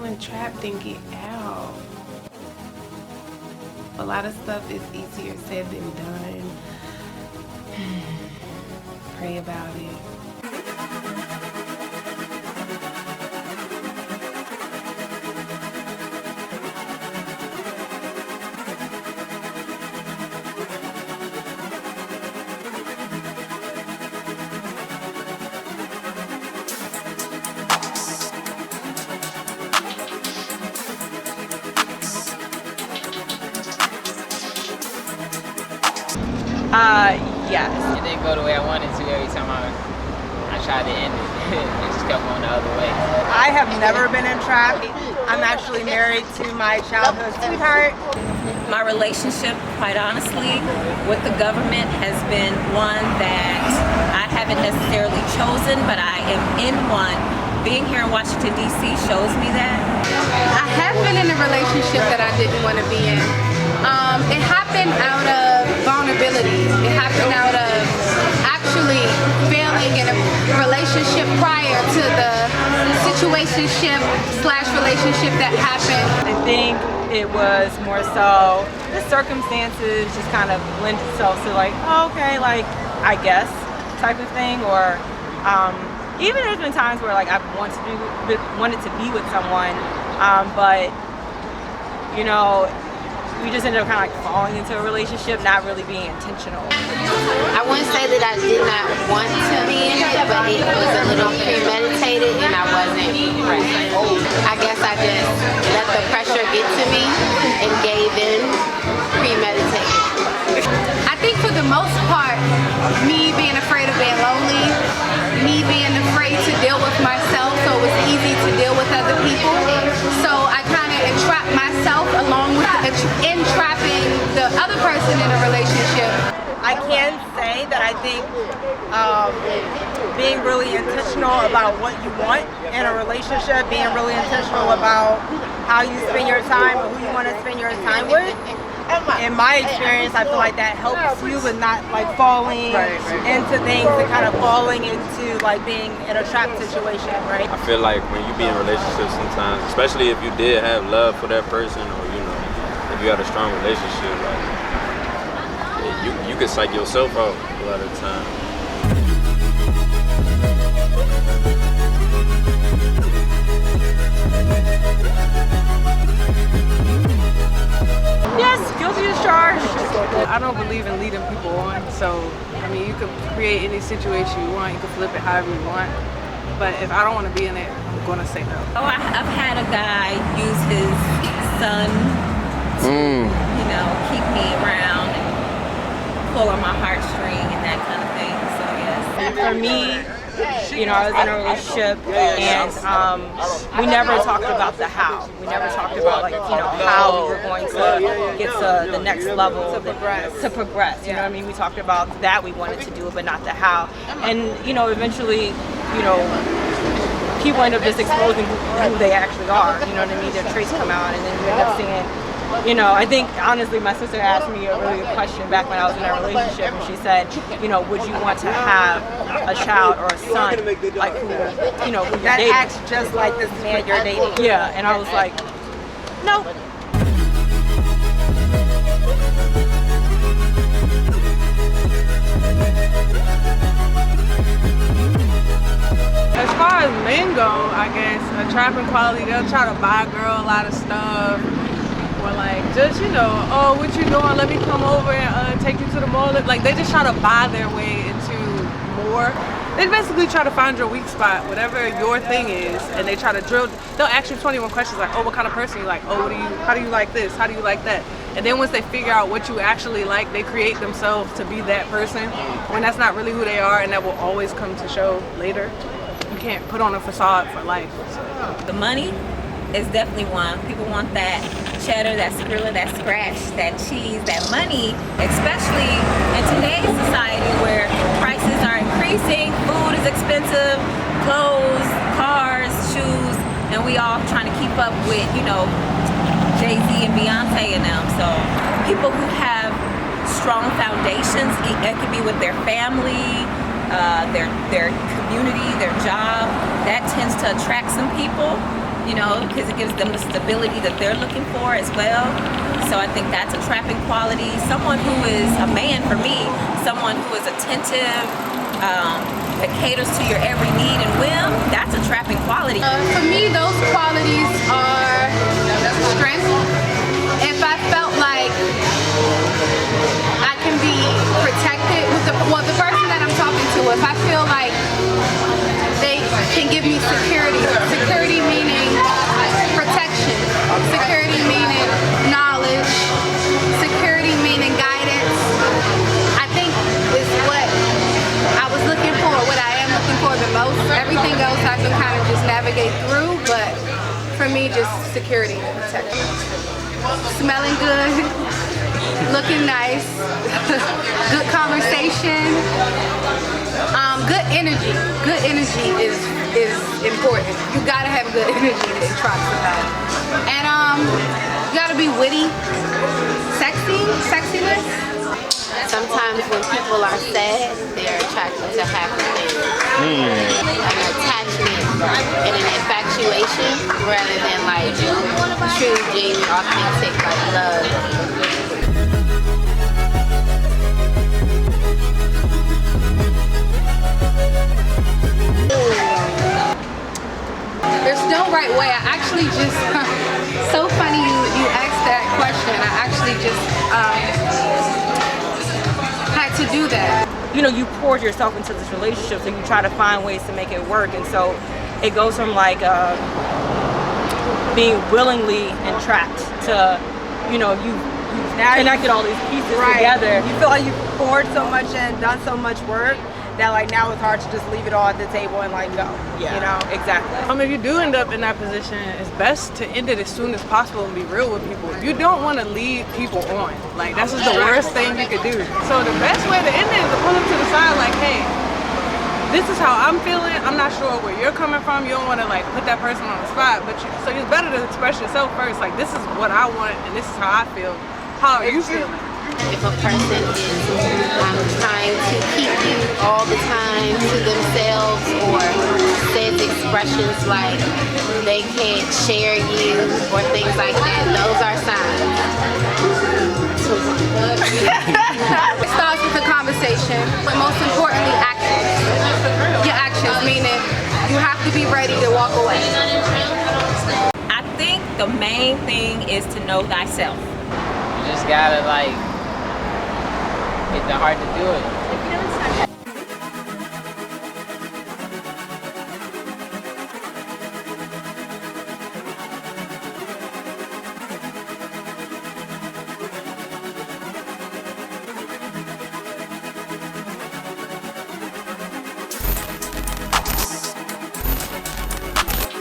entrapped, then get out. A lot of stuff is easier said than done. Pray about it. Yes. It didn't go the way I wanted to every time I tried to end it. It just kept going the other way. I have never been entrapped. I'm actually married to my childhood sweetheart. My relationship, quite honestly, with the government has been one that I haven't necessarily chosen, but I am in one. Being here in Washington, D.C. shows me that. I have been in a relationship that I didn't want to be in. It happened out of vulnerability. It happened out of actually failing in a relationship prior to the situationship/relationship that happened. I think it was more so the circumstances just kind of lend itself to like, oh, okay, like I guess type of thing, or even there's been times where like I've wanted to be with someone, but you know, we just ended up kind of like falling into a relationship, not really being intentional. I wouldn't say that I did not want to be in it, but it was a little premeditated and I wasn't ready. I guess I just let the pressure get to me and gave in premeditated. I think for the most part, me being afraid of being lonely, me being afraid to deal with myself, so it was easy to deal with other people. So I kind of entrapped myself along with entrapping the other person in a relationship. I can say that I think being really intentional about what you want in a relationship, being really intentional about how you spend your time or who you want to spend your time with, in my experience, I feel like that helps you with not like falling into things and kind of falling into like being in a trap situation, right? I feel like when you be in relationships sometimes, especially if you did have love for that person, or you know, if you had a strong relationship, like you could psych yourself out a lot of the time. Yes, guilty as charged. I don't believe in leading people on, so I mean, you could create any situation you want, you can flip it however you want, but if I don't want to be in it, I'm going to say no. Oh, I've had a guy use his son to, you know, keep me around and pull on my heartstring and that kind of thing, so yes. For me, you know, I was in a relationship and we never talked about the how. We never talked about like, you know, how we were going to get to the next level to progress. You know what I mean? We talked about that we wanted to do it, but not the how. And, you know, eventually, you know, people end up just exposing who they actually are. You know what I mean? Their traits come out, and then we end up seeing, you know, I think honestly my sister asked me a really good question back when I was in a relationship, and she said, you know, would you want to have a child or a son like who, you know, who you're dating? That acts just like this man you're dating. Yeah, and I was like, no. As far as men go, I guess a trapping quality, they'll try to buy a girl a lot of stuff, or like just, you know, oh, what you doing? Let me come over and take you to the mall. Like they just try to buy their way into more. They basically try to find your weak spot, whatever your thing is, and they try to drill. They'll ask you 21 questions like, oh, what kind of person you like? Oh, how do you like this? How do you like that? And then once they figure out what you actually like, they create themselves to be that person when that's not really who they are, and that will always come to show later. You can't put on a facade for life. So. The money is definitely one. People want that cheddar, that skrilla, that scratch, that cheese, that money, especially in today's society where prices are increasing, food is expensive, clothes, cars, shoes, and we all trying to keep up with, you know, Jay-Z and Beyonce and them. So people who have strong foundations, it could be with their family, their community, their job, that tends to attract some people. you know, because it gives them the stability that they're looking for as well. So I think that's a trapping quality. Someone who is a man, for me, someone who is attentive, that caters to your every need and whim, that's a trapping quality. For me, those qualities are strength. If I felt like I can be protected with the person that I'm talking to, if I feel like they can give me security, security meaning protection, security meaning knowledge, security meaning guidance, I think is what I was looking for, what I am looking for the most. Everything else I can kind of just navigate through, but for me, just security and protection. Smelling good, looking nice, good conversation, good energy. Good energy is important. You gotta have good energy to attract somebody. And you gotta be witty, sexiness. Sometimes when people are sad, they're attracted to happy things. An attachment and an infatuation rather than like true, genuine, authentic like love. There's no right way. I actually just, so funny you asked that question. I actually just had to do that. You know, you poured yourself into this relationship, so you try to find ways to make it work. And so it goes from like being willingly entrapped to, you know, you've connected all these pieces together. You feel like you poured so much and done so much work that like now it's hard to just leave it all at the table and like go. Yeah, you know? exactly. If you do end up in that position, it's best to end it as soon as possible and be real with people. You don't want to lead people on. Like, that's just the worst thing you could do. So the best way to end it is to pull them to the side like, hey, this is how I'm feeling. I'm not sure where you're coming from. You don't want to like put that person on the spot, but so it's better to express yourself first. Like, this is what I want and this is how I feel. How are you feeling? If a person is trying to keep you all the time to themselves or says expressions like they can't share you or things like that, those are signs. It starts with a conversation, but most importantly, actions. Your actions, meaning you have to be ready to walk away. I think the main thing is to know thyself. You just gotta like get the heart to do it.